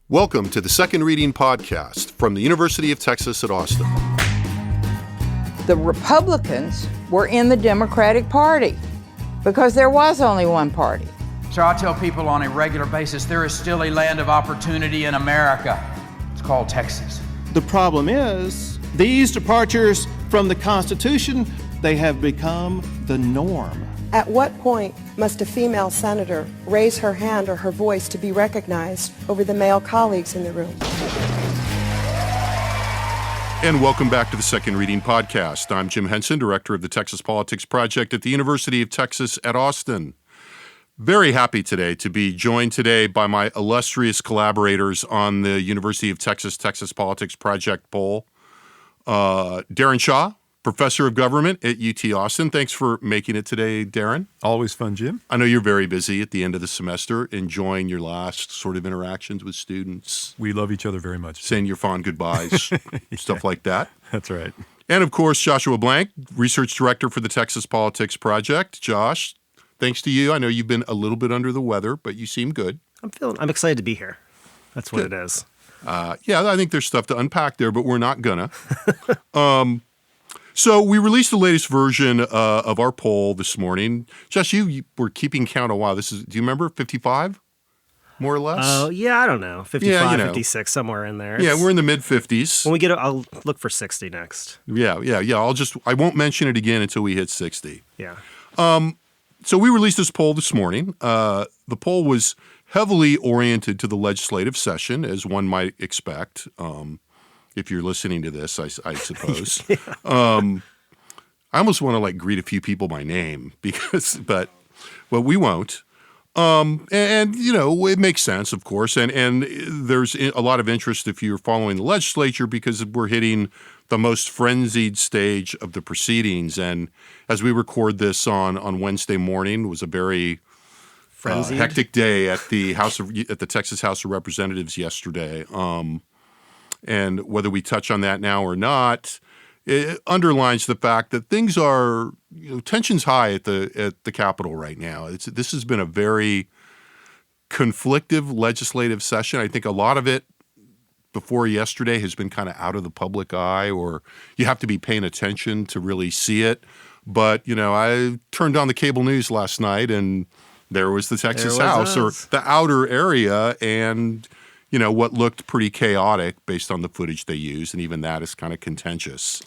Welcome to the Second Reading Podcast from the University of Texas at Austin. The Republicans were in the Democratic Party because there was only one party. So I tell people on a regular basis, there is still a land of opportunity in America. It's called Texas. The problem is, these departures from the Constitution, they have become the norm. At what point must a female senator raise her hand or her voice to be recognized over the male colleagues in the room? And welcome back to the Second Reading Podcast. I'm Jim Henson, director of the Texas Politics Project at the University of Texas at Austin. Very happy today to be joined today by my illustrious collaborators on the University of Texas Politics Project poll. Daron Shaw, professor of government at UT Austin. Thanks for making it today, Daron. Always fun, Jim. I know you're very busy at the end of the semester, enjoying your last sort of interactions with students. We love each other very much. Saying your fond goodbyes, stuff like that. That's right. And of course, Joshua Blank, research director for the Texas Politics Project. Josh, thanks to you. I know you've been a little bit under the weather, but you seem good. I'm excited to be here. That's what it is. Yeah, I think there's stuff to unpack there, but we're not gonna. So we released the latest version of our poll this morning. Josh, you were keeping count a while. Do you remember 55, more or less? Oh, yeah, I don't know. 55, 56, somewhere in there. Yeah, we're in the mid-50s. When we get I'll look for 60 next. Yeah. I won't mention it again until we hit 60. Yeah. So we released this poll this morning. The poll was heavily oriented to the legislative session, as one might expect. If you're listening to this, I suppose. Yeah. I almost want to greet a few people by name but we won't. And it makes sense, of course. And there's a lot of interest if you're following the legislature because we're hitting the most frenzied stage of the proceedings. And as we record this on Wednesday morning, it was a very hectic day at the Texas House of Representatives yesterday. And whether we touch on that now or not, it underlines the fact that things are tension's high at the Capitol right now. This has been a very conflictive legislative session. I think a lot of it before yesterday has been kind of out of the public eye, or you have to be paying attention to really see it. But I turned on the cable news last night, and there was the Texas House or the outer area, and what looked pretty chaotic based on the footage they used, and even that is kind of contentious.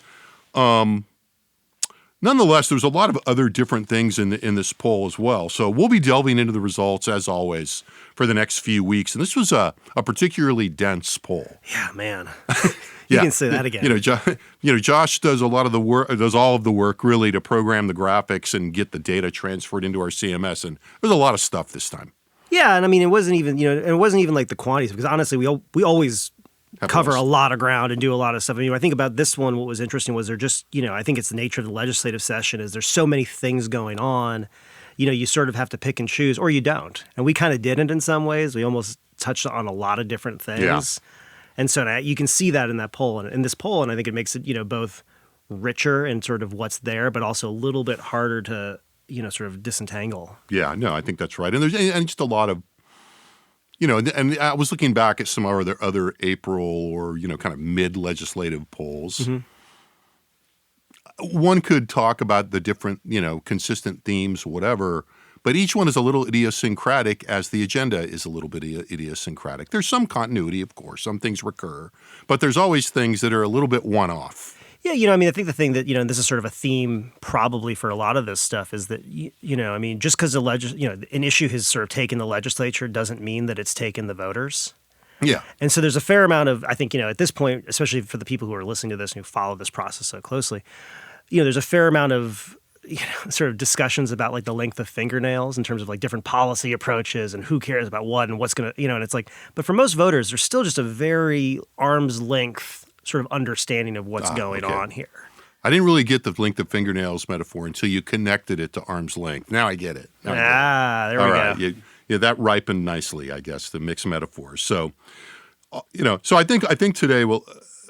Nonetheless, there's a lot of other different things in this poll as well. So we'll be delving into the results, as always, for the next few weeks. And this was a particularly dense poll. Yeah, man. You can say that again. Josh does a lot of the work, does all of the work really to program the graphics and get the data transferred into our CMS. And there's a lot of stuff this time. Yeah, and I mean, it wasn't even like the quantities, because honestly, we always cover a lot of ground and do a lot of stuff. I mean, I think about this one, what was interesting was I think it's the nature of the legislative session is there's so many things going on, you sort of have to pick and choose, or you don't. And we kind of didn't in some ways. We almost touched on a lot of different things. Yeah. And so now you can see that in that poll, and in this poll, and I think it makes it, both richer in sort of what's there, but also a little bit harder to sort of disentangle. Yeah, no, I think that's right. And there's just a lot of, and I was looking back at some other April or, kind of mid-legislative polls. Mm-hmm. One could talk about the different, consistent themes, whatever, but each one is a little idiosyncratic as the agenda is a little bit idiosyncratic. There's some continuity, of course. Some things recur, but there's always things that are a little bit one-off. Yeah, I think the thing that, and this is sort of a theme probably for a lot of this stuff is that, just because an issue has sort of taken the legislature doesn't mean that it's taken the voters. Yeah. And so there's a fair amount of, I think, at this point, especially for the people who are listening to this and who follow this process so closely, there's a fair amount of, sort of discussions about the length of fingernails in terms of different policy approaches and who cares about what and what's going to, and it's but for most voters, there's still just a very arm's length sort of understanding of what's going on here. I didn't really get the length of fingernails metaphor until you connected it to arm's length. Now I get it. There we go. That ripened nicely, I guess, the mixed metaphors. So, so I think today, well,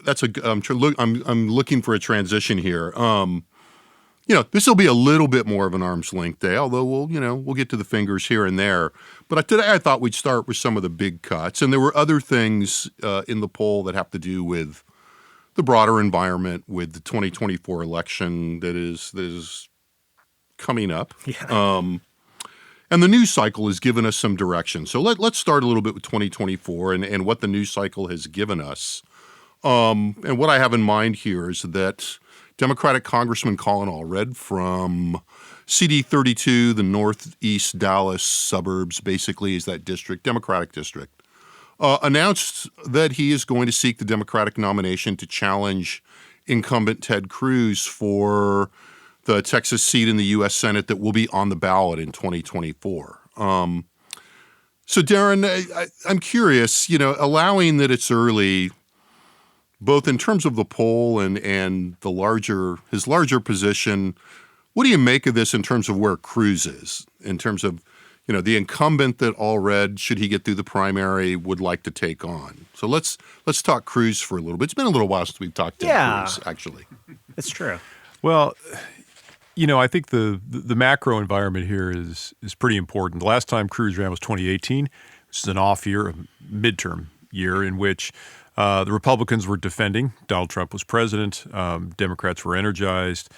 I'm looking for a transition here. This will be a little bit more of an arm's length day, although we'll get to the fingers here and there. But today I thought we'd start with some of the big cuts. And there were other things in the poll that have to do with the broader environment, with the 2024 election that is coming up. Yeah. And the news cycle has given us some direction. So let's start a little bit with 2024 and what the news cycle has given us. And what I have in mind here is that Democratic Congressman Collin Allred from CD 32, the northeast Dallas suburbs, basically is that district, Democratic district, announced that he is going to seek the Democratic nomination to challenge incumbent Ted Cruz for the Texas seat in the U.S. Senate that will be on the ballot in 2024. So, Daron, I'm curious, allowing that it's early, both in terms of the poll and his larger position, what do you make of this in terms of where Cruz is, in terms of the incumbent that Allred, should he get through the primary, would like to take on? So let's talk Cruz for a little bit. It's been a little while since we've talked to Cruz, actually. It's true. Well, I think the macro environment here is pretty important. The last time Cruz ran was 2018, which is an off year, a midterm year in which the Republicans were defending. Donald Trump was president. Democrats were energized.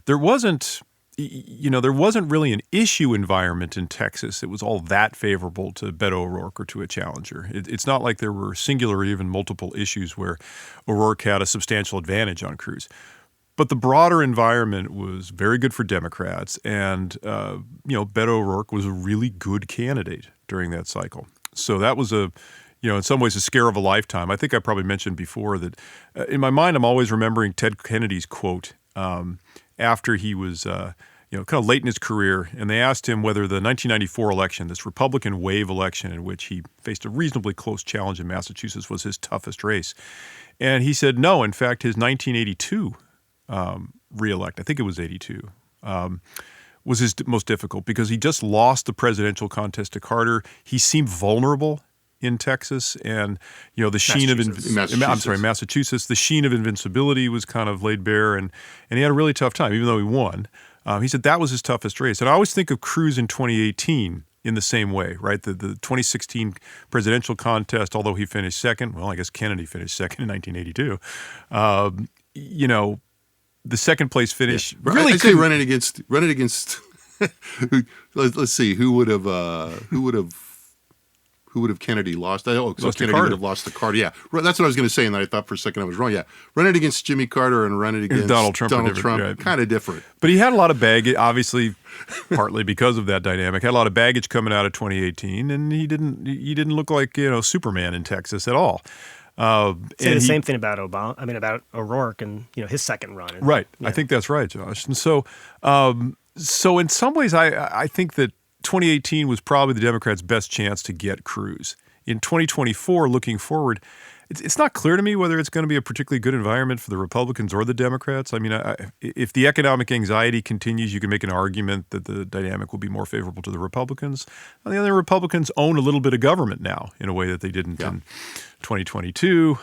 There wasn't really an issue environment in Texas that was all that favorable to Beto O'Rourke or to a challenger. It's not like there were singular or even multiple issues where O'Rourke had a substantial advantage on Cruz. But the broader environment was very good for Democrats, and Beto O'Rourke was a really good candidate during that cycle. So that was in some ways a scare of a lifetime. I think I probably mentioned before that in my mind I'm always remembering Ted Kennedy's quote after he was kind of late in his career, and they asked him whether the 1994 election, this Republican wave election in which he faced a reasonably close challenge in Massachusetts, was his toughest race. And he said no. In fact, his 1982 reelect, I think it was 82, was his most difficult because he just lost the presidential contest to Carter. He seemed vulnerable in Texas, and the sheen of Massachusetts, the sheen of invincibility was kind of laid bare, and he had a really tough time, even though he won. He said that was his toughest race. And I always think of Cruz in 2018 in the same way, right? The 2016 presidential contest, although he finished second, well, I guess Kennedy finished second in 1982. The second place finish really I'd say running against. Let's see, who would have Kennedy lost? Kennedy would have lost to Carter. Yeah, that's what I was going to say, and then I thought for a second I was wrong. Yeah, running against Jimmy Carter and running against Donald Trump, right. Kind of different. But he had a lot of baggage, obviously, partly because of that dynamic. Had a lot of baggage coming out of 2018, and he didn't look like Superman in Texas at all. Say the same thing about about O'Rourke and his second run. Right, I think that's right, Josh. And so in some ways, I think that 2018 was probably the Democrats' best chance to get Cruz. In 2024, looking forward, it's not clear to me whether it's going to be a particularly good environment for the Republicans or the Democrats. I mean, if the economic anxiety continues, you can make an argument that the dynamic will be more favorable to the Republicans. On the other, Republicans own a little bit of government now in a way that they didn't in 2022.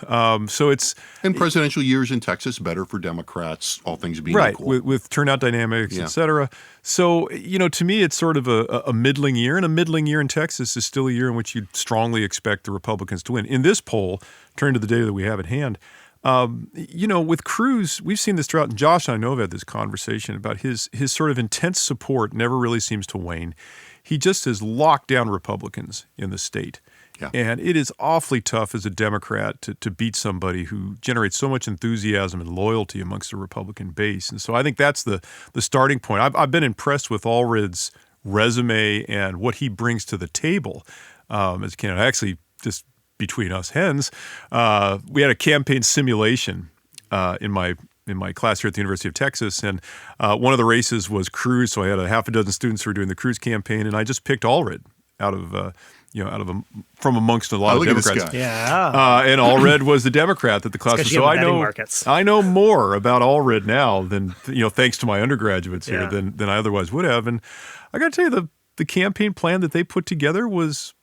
So it's and presidential years in Texas better for Democrats, all things being equal. with turnout dynamics, et cetera. So to me, it's sort of a middling year, and a middling year in Texas is still a year in which you'd strongly expect the Republicans to win. In this poll, turn to the data that we have at hand. With Cruz, we've seen this throughout, and Josh and I know have had this conversation about his sort of intense support never really seems to wane. He just has locked down Republicans in the state. Yeah. And it is awfully tough as a Democrat to beat somebody who generates so much enthusiasm and loyalty amongst the Republican base. And so I think that's the starting point. I've been impressed with Allred's resume and what he brings to the table as a candidate. Actually, just between us hens, we had a campaign simulation in my class here at the University of Texas, and one of the races was Cruz. So I had a half a dozen students who were doing the Cruz campaign, and I just picked Allred from amongst a lot of Democrats. Yeah. And Allred was the Democrat that the class was. So I know more about Allred now than thanks to my undergraduates here than I otherwise would have. And I got to tell you, the campaign plan that they put together was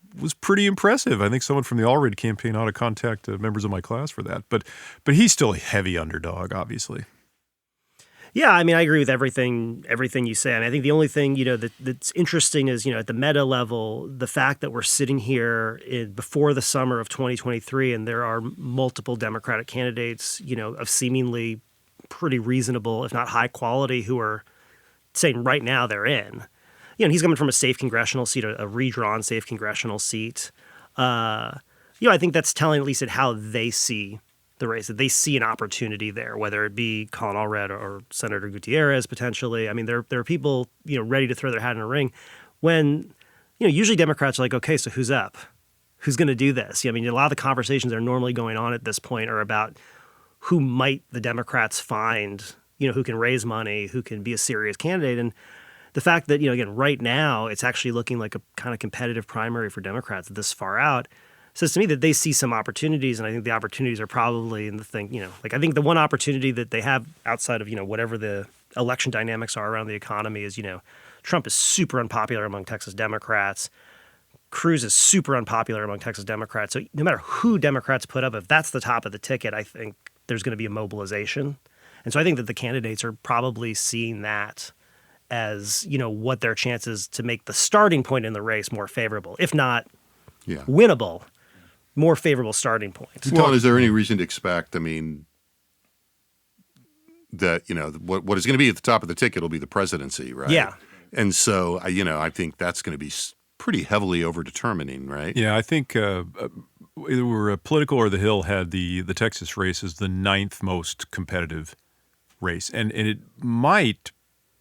pretty impressive. I think someone from the Allred campaign ought to contact members of my class for that. But he's still a heavy underdog, obviously. Yeah, I mean, I agree with everything you say. I mean, I think the only thing, that's interesting is, at the meta level, the fact that we're sitting here before the summer of 2023 and there are multiple Democratic candidates, of seemingly pretty reasonable, if not high quality, who are saying right now they're in. He's coming from a safe congressional seat, a redrawn safe congressional seat. I think that's telling at least at how they see the race, that they see an opportunity there, whether it be Collin Allred or Senator Gutierrez potentially. I mean, there are people, ready to throw their hat in a ring when, usually Democrats are like, okay, so who's up? Who's going to do this? I mean, a lot of the conversations that are normally going on at this point are about who might the Democrats find, who can raise money, who can be a serious candidate. And the fact that, again, right now it's actually looking like a kind of competitive primary for Democrats this far out says to me that they see some opportunities, and I think the opportunities are probably in the thing, I think the one opportunity that they have outside of, whatever the election dynamics are around the economy is, Trump is super unpopular among Texas Democrats. Cruz is super unpopular among Texas Democrats. So no matter who Democrats put up, if that's the top of the ticket, I think there's going to be a mobilization. And so I think that the candidates are probably seeing that as, what their chances to make the starting point in the race more favorable, if not winnable. More favorable starting point. Well, is there any reason to expect, that, what is going to be at the top of the ticket will be the presidency, right? Yeah. And so, I think that's going to be pretty heavily over-determining, right? Yeah, I think either we're Political or The Hill had the Texas race as the 9th most competitive race. And it might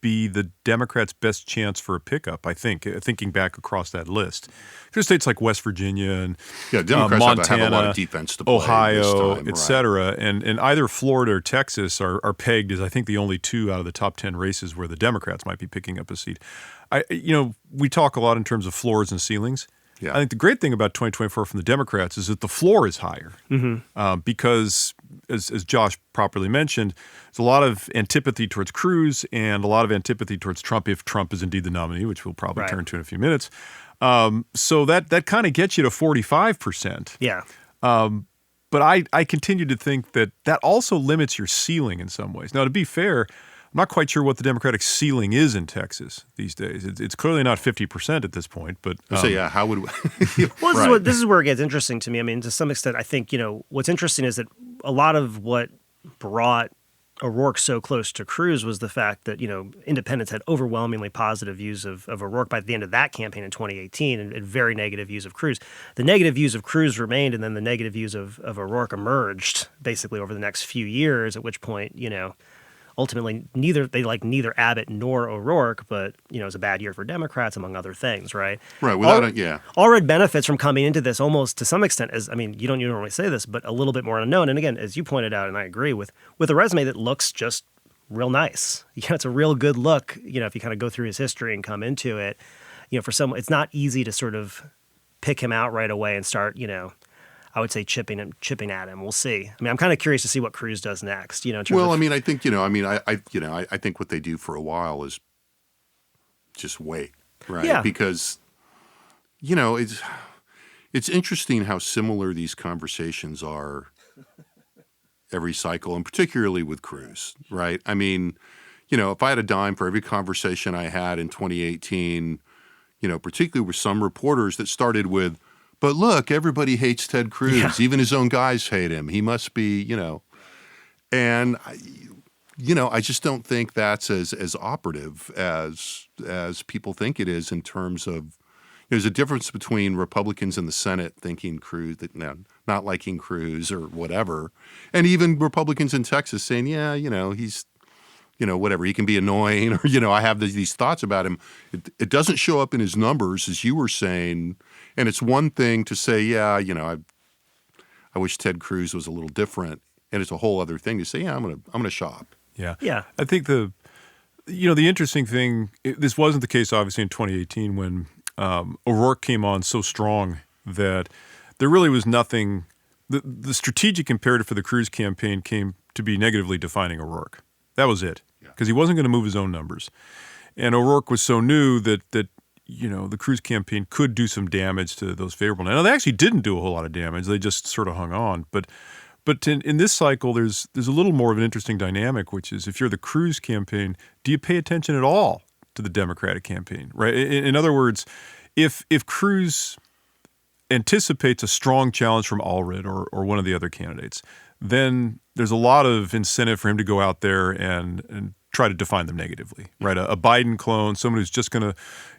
be the Democrats' best chance for a pickup, I think, thinking back across that list. There's states like West Virginia and Democrats Montana, have a lot of defense to play Ohio, this time, et cetera. And either Florida or Texas are pegged as, I think, the only 2 out of the top 10 races where the Democrats might be picking up a seat. We talk a lot in terms of floors and ceilings. Yeah. I think the great thing about 2024 from the Democrats is that the floor is higher because, as Josh properly mentioned, there's a lot of antipathy towards Cruz and a lot of antipathy towards Trump if Trump is indeed the nominee, which we'll probably turn to in a few minutes. So that kind of gets you to 45%. Yeah. But I continue to think that also limits your ceiling in some ways. Now, to be fair, I'm not quite sure what the Democratic ceiling is in Texas these days. It's clearly not 50% at this point. But how would well, this is where it gets interesting to me. I mean, to some extent, I think what's interesting is that a lot of what brought O'Rourke so close to Cruz was the fact that independents had overwhelmingly positive views of O'Rourke by the end of that campaign in 2018, and very negative views of Cruz. The negative views of Cruz remained, and then the negative views of O'Rourke emerged basically over the next few years. At which point, ultimately, neither Abbott nor O'Rourke, but it was a bad year for Democrats, among other things, right? Right. Allred benefits from coming into this almost to some extent as, you don't normally say this, but a little bit more unknown. And again, as you pointed out, and I agree with a resume that looks just real nice. It's a real good look. If you kind of go through his history and come into it, for someone, it's not easy to sort of pick him out right away and start, I would say chipping at him. We'll see. I mean, I'm kind of curious to see what Cruz does next. I think I think what they do for a while is just wait, right? Yeah. Because it's interesting how similar these conversations are every cycle, and particularly with Cruz, right? I mean, if I had a dime for every conversation I had in 2018, particularly with some reporters that started with, but look, everybody hates Ted Cruz. Yeah. Even his own guys hate him. He must be, and I just don't think that's as operative as people think it is in terms of. There's a difference between Republicans in the Senate thinking Cruz, not liking Cruz or whatever, and even Republicans in Texas saying, he's, whatever, he can be annoying, or I have these thoughts about him. It doesn't show up in his numbers, as you were saying. And it's one thing to say, I wish Ted Cruz was a little different, and it's a whole other thing to say, I'm gonna shop. Yeah. Yeah. I think the interesting thing, this wasn't the case obviously in 2018 when O'Rourke came on so strong that there really was nothing. The strategic imperative for the Cruz campaign came to be negatively defining O'Rourke. That was it, because he wasn't going to move his own numbers, and O'Rourke was so new that the Cruz campaign could do some damage to those favorable. Now, they actually didn't do a whole lot of damage. They just sort of hung on. But But in this cycle, there's a little more of an interesting dynamic, which is if you're the Cruz campaign, do you pay attention at all to the Democratic campaign, right? In other words, if Cruz anticipates a strong challenge from Allred or one of the other candidates, then there's a lot of incentive for him to go out there and try to define them negatively, right? A Biden clone, someone who's just going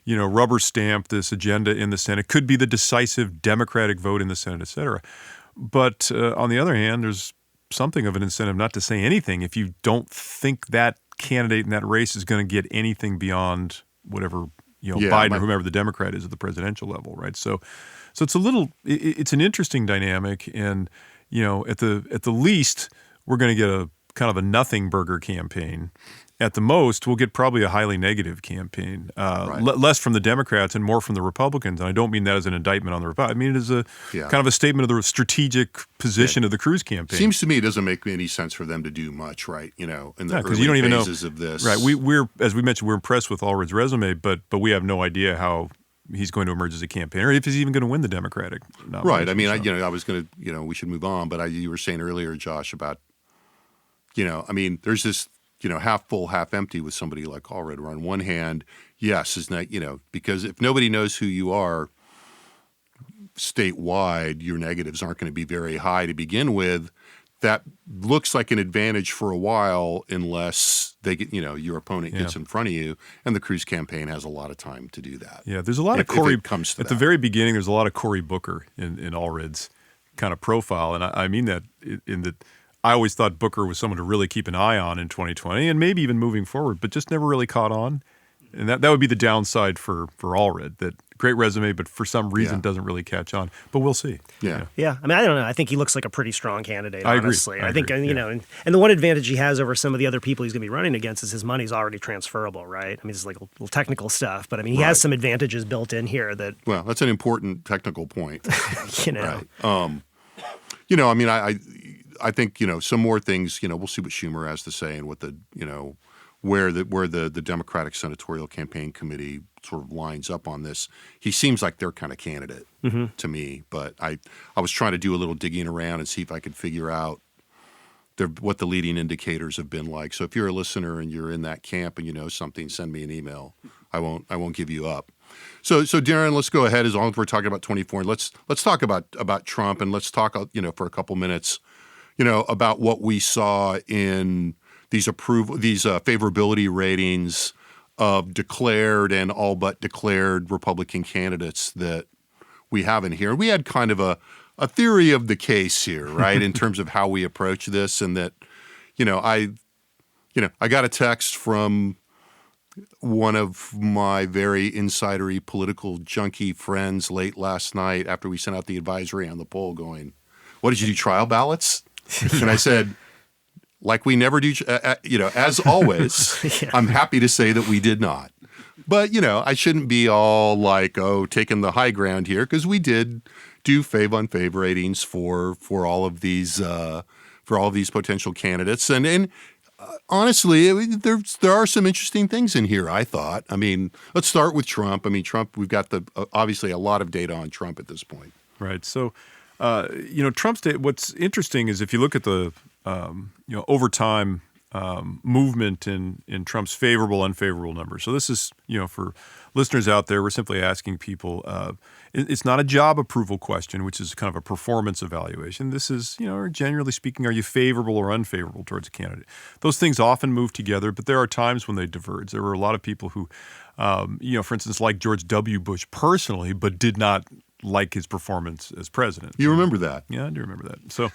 to, rubber stamp this agenda in the Senate, could be the decisive Democratic vote in the Senate, et cetera. But on the other hand, there's something of an incentive not to say anything if you don't think that candidate in that race is going to get anything beyond whatever Biden or whomever the Democrat is at the presidential level, right? So it's it's an interesting dynamic, and at the least we're going to get a kind of a nothing burger campaign. At the most, we'll get probably a highly negative campaign, less from the Democrats and more from the Republicans. And I don't mean that as an indictment on the Republicans. I mean it as a kind of a statement of the strategic position of the Cruz campaign. Seems to me it doesn't make any sense for them to do much, right? In the early phases of this. Right. We're as we mentioned, we're impressed with Allred's resume, but we have no idea how he's going to emerge as a campaigner, or if he's even going to win the Democratic nomination. Right. I mean, I was going to, we should move on, but you were saying earlier, Josh, about, there's this, half full, half empty with somebody like Allred. Where on one hand, yes, is not, because if nobody knows who you are statewide, your negatives aren't going to be very high to begin with. That looks like an advantage for a while, unless they get, your opponent gets in front of you, and the Cruz campaign has a lot of time to do that. Yeah, there's a lot of Cory at the very beginning. There's a lot of Cory Booker in Allred's kind of profile, and I mean that in that. I always thought Booker was someone to really keep an eye on in 2020 and maybe even moving forward, but just never really caught on. And that would be the downside for Allred, that great resume, but for some reason doesn't really catch on. But we'll see. Yeah. Yeah. I mean, I don't know. I think he looks like a pretty strong candidate, honestly. I think, and the one advantage he has over some of the other people he's going to be running against is his money's already transferable, right? I mean, it's like a little technical stuff, but I mean, he has some advantages built in here that. Well, that's an important technical point. Right. I think, some more things, we'll see what Schumer has to say and what the, where the Democratic Senatorial Campaign Committee sort of lines up on this. He seems like their kind of candidate to me, but I was trying to do a little digging around and see if I could figure out what the leading indicators have been like. So if you're a listener and you're in that camp and you know something, send me an email. I won't give you up. So Daron, let's go ahead, as long as we're talking about 24, and let's talk about Trump, and let's talk, for a couple minutes, about what we saw in these favorability ratings of declared and all but declared Republican candidates that we have in here. We had kind of a theory of the case here, right, in terms of how we approach this, and that, I got a text from one of my very insidery political junkie friends late last night after we sent out the advisory on the poll going, "What did you do, trial ballots?" And I said, like we never do, as always, I'm happy to say that we did not. But, I shouldn't be all like, taking the high ground here, because we did do fav-on-fav ratings for all of these potential candidates. And honestly, there are some interesting things in here, I thought. I mean, let's start with Trump. I mean, Trump, we've got obviously a lot of data on Trump at this point. Right. So, Trump's data, what's interesting is if you look at the, over time movement in Trump's favorable, unfavorable numbers. So this is, for listeners out there, we're simply asking people, it's not a job approval question, which is kind of a performance evaluation. This is, generally speaking, are you favorable or unfavorable towards a candidate? Those things often move together, but there are times when they diverge. There were a lot of people who, for instance, like George W. Bush personally, but did not like his performance as president. You remember that? Yeah, I do remember that. So,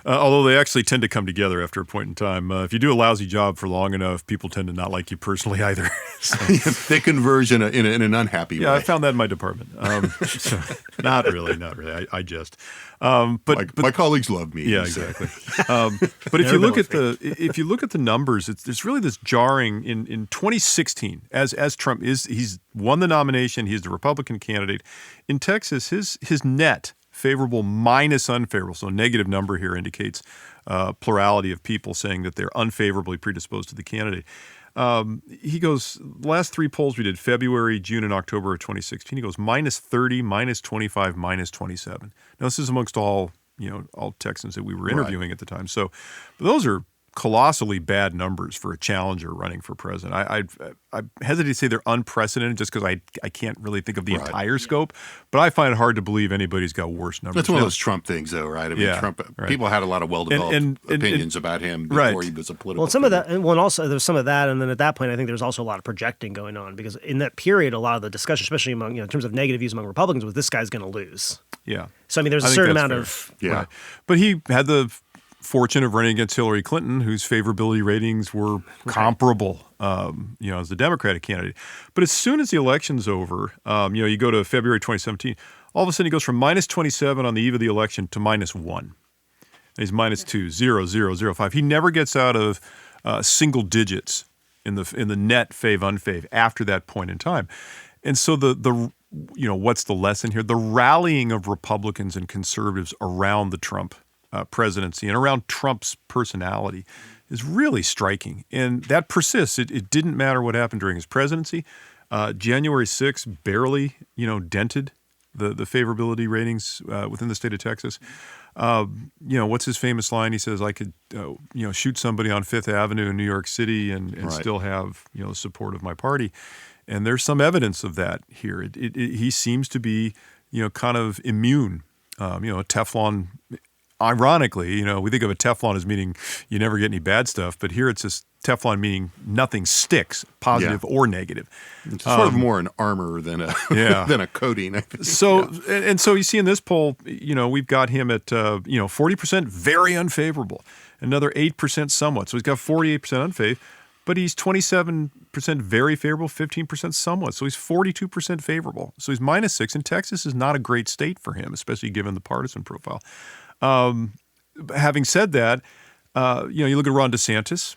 although they actually tend to come together after a point in time, if you do a lousy job for long enough, people tend to not like you personally either. So, they converge in an unhappy way. Yeah, I found that in my department. So, not really. I jest. But my colleagues love me. Yeah, exactly. But if you look at the numbers, there's really this jarring in 2016 as Trump he's won the nomination. He's the Republican candidate in Texas. His net favorable minus unfavorable, so a negative number here indicates plurality of people saying that they're unfavorably predisposed to the candidate. He goes, the last three polls we did, February, June, and October of 2016, he goes minus 30, minus 25, minus 27. Now, this is amongst all all Texans that we were interviewing at the time. So but those are colossally bad numbers for a challenger running for president. I hesitate to say they're unprecedented just because I can't really think of the entire scope, but I find it hard to believe anybody's got worse numbers. That's one of those Trump things, though, right? I mean, Trump. People had a lot of well-developed opinions about him before he was a political. Well, some of that, and also there's some of that, and then at that point, I think there's also a lot of projecting going on because in that period, a lot of the discussion, especially among in terms of negative views among Republicans, was this guy's going to lose. Yeah. So I mean, there's a certain amount of Right. But he had the fortune of running against Hillary Clinton, whose favorability ratings were comparable, as the Democratic candidate. But as soon as the election's over, you go to February 2017, all of a sudden he goes from minus 27 on the eve of the election to minus 1. And he's minus 2, 0, 0, 0, 5. He never gets out of single digits in the net fave-unfave after that point in time. And so the what's the lesson here? The rallying of Republicans and conservatives around the Trump presidency and around Trump's personality is really striking. And that persists. It didn't matter what happened during his presidency. January 6th barely, dented the favorability ratings within the state of Texas. What's his famous line? He says, I could, shoot somebody on Fifth Avenue in New York City and still have, the support of my party. And there's some evidence of that here. He seems to be, kind of immune, a Teflon. Ironically, we think of a Teflon as meaning you never get any bad stuff, but here it's just Teflon meaning nothing sticks, positive or negative. It's sort of more an armor than a than a coating. I think. So and so you see in this poll, we've got him at 40% very unfavorable, another 8% somewhat. So he's got 48% unfavorable, but he's 27% very favorable, 15% somewhat. So he's 42% favorable. So he's minus 6, and Texas is not a great state for him, especially given the partisan profile. Having said that, you look at Ron DeSantis,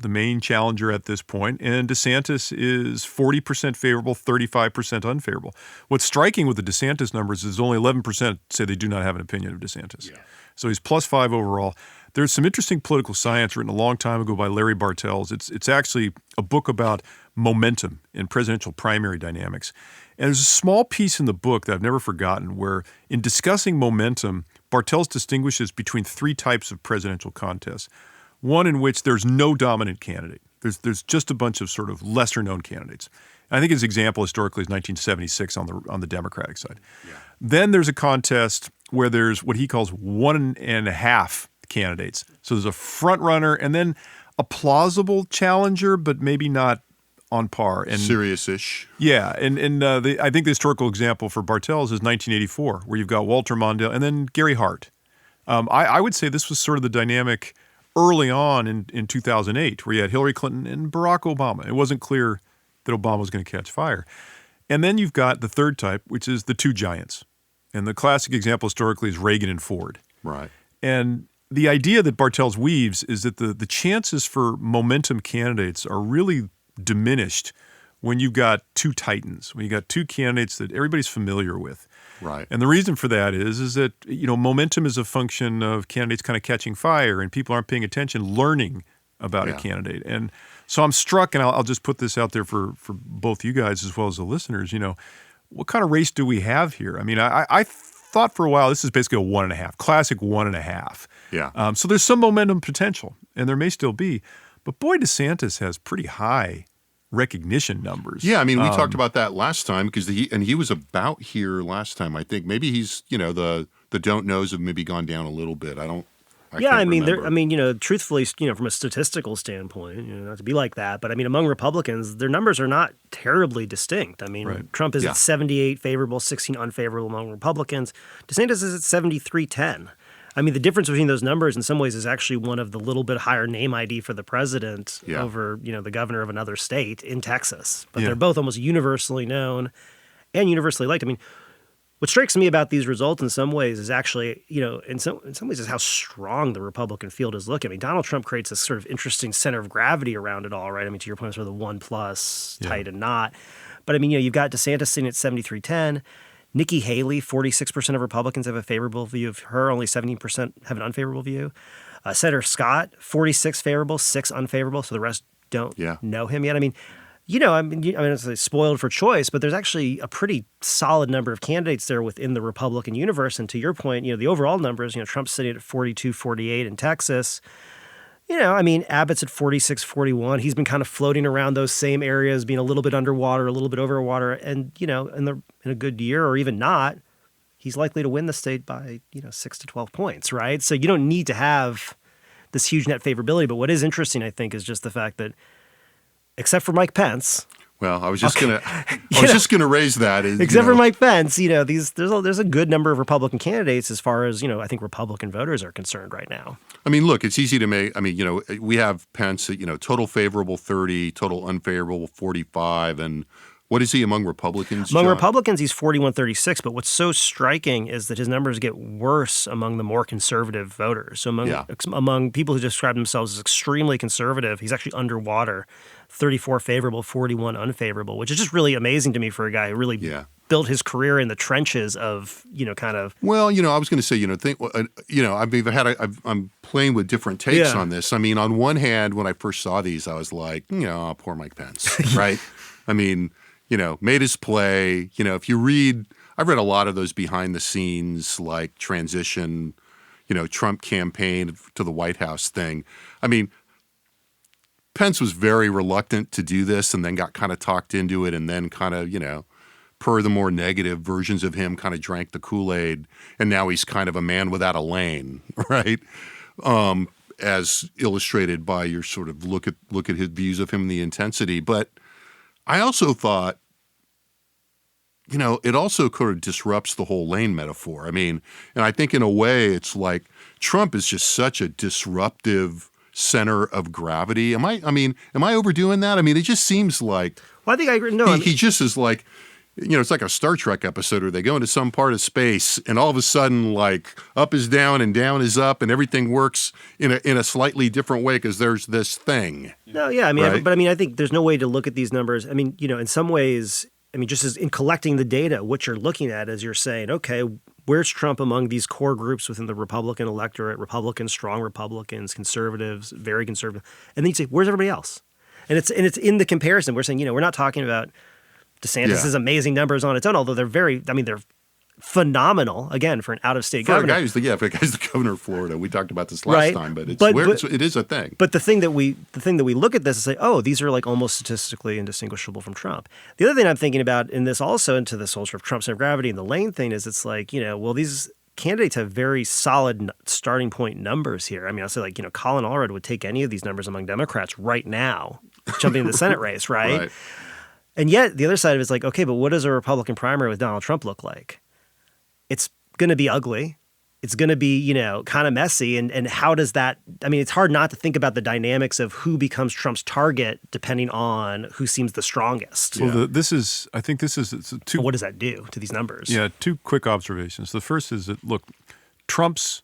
the main challenger at this point, and DeSantis is 40% favorable, 35% unfavorable. What's striking with the DeSantis numbers is only 11% say they do not have an opinion of DeSantis. Yeah. So he's +5 overall. There's some interesting political science written a long time ago by Larry Bartels. It's actually a book about momentum in presidential primary dynamics. And there's a small piece in the book that I've never forgotten where in discussing momentum, Bartels distinguishes between 3 types of presidential contests. One in which there's no dominant candidate. There's just a bunch of sort of lesser-known candidates. And I think his example historically is 1976 on the Democratic side. Yeah. Then there's a contest where there's what he calls 1.5 candidates. So there's a front runner and then a plausible challenger, but maybe not on par. And serious-ish. Yeah, and I think the historical example for Bartels is 1984, where you've got Walter Mondale and then Gary Hart. I would say this was sort of the dynamic early on in 2008, where you had Hillary Clinton and Barack Obama. It wasn't clear that Obama was going to catch fire. And then you've got the third type, which is the 2 giants. And the classic example historically is Reagan and Ford. Right. And the idea that Bartels weaves is that the chances for momentum candidates are really diminished when you've got 2 titans, when you got 2 candidates that everybody's familiar with. Right. And the reason for that is that, momentum is a function of candidates kind of catching fire and people aren't paying attention, learning about a candidate. And so I'm struck, and I'll just put this out there for both you guys as well as the listeners, what kind of race do we have here? I mean, I thought for a while this is basically a 1.5, classic 1.5. Yeah. So there's some momentum potential, and there may still be. But boy, DeSantis has pretty high recognition numbers. Yeah, I mean, we talked about that last time because he was about here last time. I think maybe he's the don't knows have maybe gone down a little bit. Truthfully, from a statistical standpoint, not to be like that, but I mean, among Republicans, their numbers are not terribly distinct. I mean, Trump is at 78 favorable, 16 unfavorable among Republicans. DeSantis is at 73-10. I mean, the difference between those numbers in some ways is actually one of the little bit higher name ID for the president over, the governor of another state in Texas. But they're both almost universally known and universally liked. I mean, what strikes me about these results in some ways is actually, in some ways is how strong the Republican field is looking. I mean, Donald Trump creates this sort of interesting center of gravity around it all, right? I mean, to your point, sort of the 1+ tight and not. But I mean, you've got DeSantis sitting at 73-10. Nikki Haley, 46% of Republicans have a favorable view of her. Only 17% have an unfavorable view. Senator Scott, 46 favorable, 6 unfavorable. So the rest don't know him yet. I mean, I mean, it's spoiled for choice, but there's actually a pretty solid number of candidates there within the Republican universe. And to your point, the overall numbers, Trump's sitting at 42, 48 in Texas. Abbott's at 46, 41. He's been kind of floating around those same areas, being a little bit underwater, a little bit over water. And, in a good year or even not, he's likely to win the state by, 6 to 12 points, right? So you don't need to have this huge net favorability. But what is interesting, I think, is just the fact that, except for Mike Pence. Well, I was just gonna raise that. Except for Mike Pence, there's a good number of Republican candidates as far as I think Republican voters are concerned right now. I mean, look, it's easy to make. I mean, we have Pence at total favorable 30, total unfavorable 45, and what is he among Republicans? Among John? Republicans, he's 41-36. But what's so striking is that his numbers get worse among the more conservative voters. So among people who describe themselves as extremely conservative, he's actually underwater. 34 favorable, 41 unfavorable, which is just really amazing to me for a guy who really built his career in the trenches of, kind of. Well, I was going to say, I'm playing with different takes on this. I mean, on one hand, when I first saw these, I was like, poor Mike Pence, right? I mean, made his play. If you read, I've read a lot of those behind the scenes, like transition, Trump campaign to the White House thing. I mean, Pence was very reluctant to do this and then got kind of talked into it and then kind of, per the more negative versions of him, kind of drank the Kool-Aid. And now he's kind of a man without a lane, right? As illustrated by your sort of look at his views of him and the intensity. But I also thought, it also kind of disrupts the whole lane metaphor. I mean, and I think in a way it's like Trump is just such a disruptive center of gravity. Am I overdoing that? I mean, it just seems like I think I agree. No, he just is like, it's like a Star Trek episode where they go into some part of space and all of a sudden, like, up is down and down is up and everything works in a slightly different way because there's this thing. No, yeah, right? But I think there's no way to look at these numbers. I mean, in some ways, just as in collecting the data, what you're looking at is you're saying, okay, where's Trump among these core groups within the Republican electorate? Republicans, strong Republicans, conservatives, very conservative, and then you say, where's everybody else? And it's in the comparison. We're saying, we're not talking about DeSantis's amazing numbers on its own, although they're phenomenal, again, for an out-of-state governor. For a guy who's the governor of Florida. We talked about this last time, but it is a thing. But the thing that we look at this and say, oh, these are like almost statistically indistinguishable from Trump. The other thing I'm thinking about in this also, into this whole sort of Trump center of gravity and the lane thing, is it's like, these candidates have very solid starting point numbers here. I mean, I'll say like, Collin Allred would take any of these numbers among Democrats right now, jumping into the Senate race, right? And yet the other side of it is like, okay, but what does a Republican primary with Donald Trump look like? It's going to be ugly. It's going to be, kind of messy. And how does that – I mean, it's hard not to think about the dynamics of who becomes Trump's target depending on who seems the strongest. Well, I think this is two – what does that do to these numbers? Yeah, two quick observations. The first is that, look, Trump's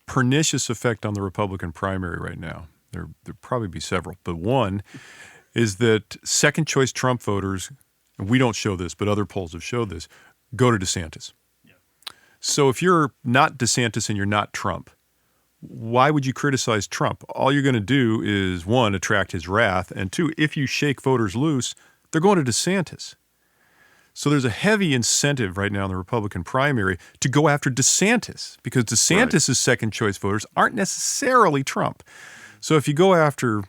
pernicious effect on the Republican primary right now, there'll probably be several, but one is that second-choice Trump voters – and we don't show this, but other polls have showed this – go to DeSantis. So if you're not DeSantis and you're not Trump, why would you criticize Trump? All you're going to do is, one, attract his wrath, and two, if you shake voters loose, they're going to DeSantis. So there's a heavy incentive right now in the Republican primary to go after DeSantis because DeSantis' second-choice voters aren't necessarily Trump. So if you go after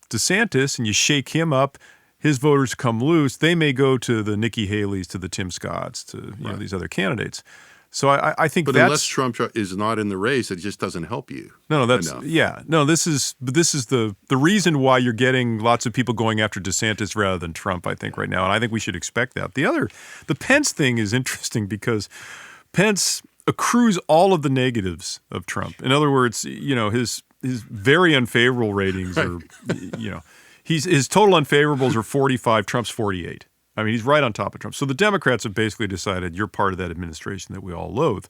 DeSantis and you shake him up, his voters come loose, they may go to the Nikki Haley's, to the Tim Scotts, to these other candidates. So I think but unless Trump is not in the race, it just doesn't help you. This is the reason why you're getting lots of people going after DeSantis rather than Trump, I think, right now. And I think we should expect that. The Pence thing is interesting because Pence accrues all of the negatives of Trump. In other words, his very unfavorable ratings are, his total unfavorables are 45, Trump's 48. I mean, he's right on top of Trump. So the Democrats have basically decided you're part of that administration that we all loathe.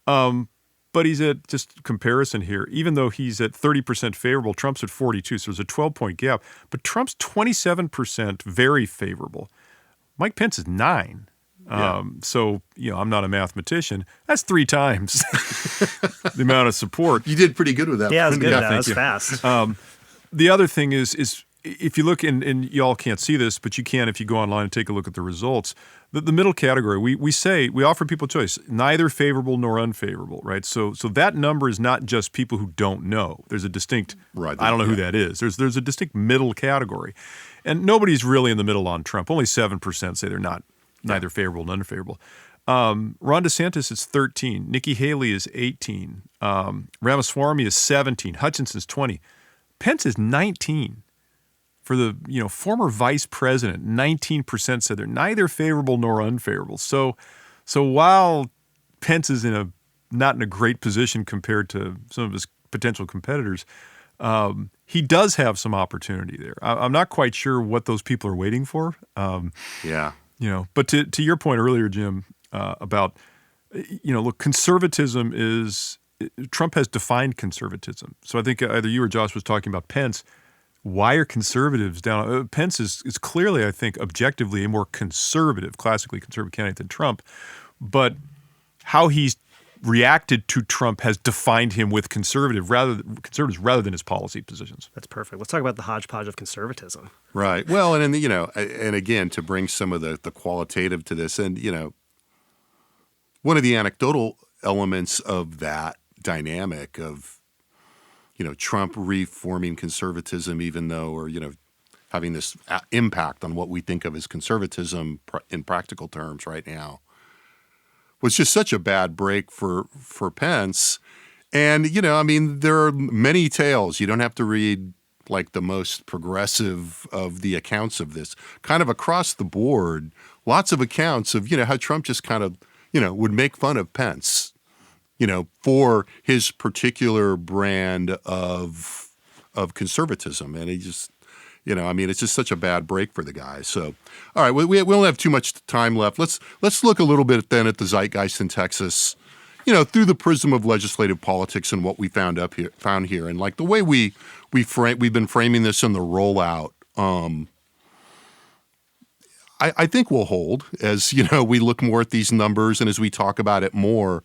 But he's at, just comparison here, even though he's at 30% favorable, Trump's at 42, so there's a 12-point gap. But Trump's 27% very favorable. Mike Pence is 9. So, I'm not a mathematician. That's 3 times the amount of support. You did pretty good with that. Yeah, it was good. That was fast. The other thing is if you look, and y'all can't see this, but you can if you go online and take a look at the results. The middle category, we offer people choice, neither favorable nor unfavorable, right? So that number is not just people who don't know. There's a distinct, I don't know who that is. There's a distinct middle category. And nobody's really in the middle on Trump. Only 7% say they're neither favorable nor unfavorable. Ron DeSantis is 13. Nikki Haley is 18. Ramaswamy is 17. Hutchinson's 20. Pence is 19. For the former vice president, 19% said they're neither favorable nor unfavorable. So while Pence is not in a great position compared to some of his potential competitors, he does have some opportunity there. I'm not quite sure what those people are waiting for. But to your point earlier, Jim, about look, conservatism is Trump has defined conservatism. So I think either you or Josh was talking about Pence. Why are conservatives down? Pence is clearly, I think, objectively a more conservative, classically conservative candidate than Trump. But how he's reacted to Trump has defined him with conservatives rather than his policy positions. That's perfect. Let's talk about the hodgepodge of conservatism. Right. Well, and again, to bring some of the qualitative to this, and one of the anecdotal elements of that dynamic of Trump reforming conservatism, even though, or, having this impact on what we think of as conservatism in practical terms right now, was just such a bad break for Pence. And, there are many tales. You don't have to read like the most progressive of the accounts of this. Kind of across the board, lots of accounts of, how Trump just kind of, would make fun of Pence, for his particular brand of conservatism. And he just, it's just such a bad break for the guy. So, all right, we don't have too much time left. Let's look a little bit then at the zeitgeist in Texas, through the prism of legislative politics and what we found here. And like the way we've been framing this in the rollout, I think will hold as, we look more at these numbers and as we talk about it more.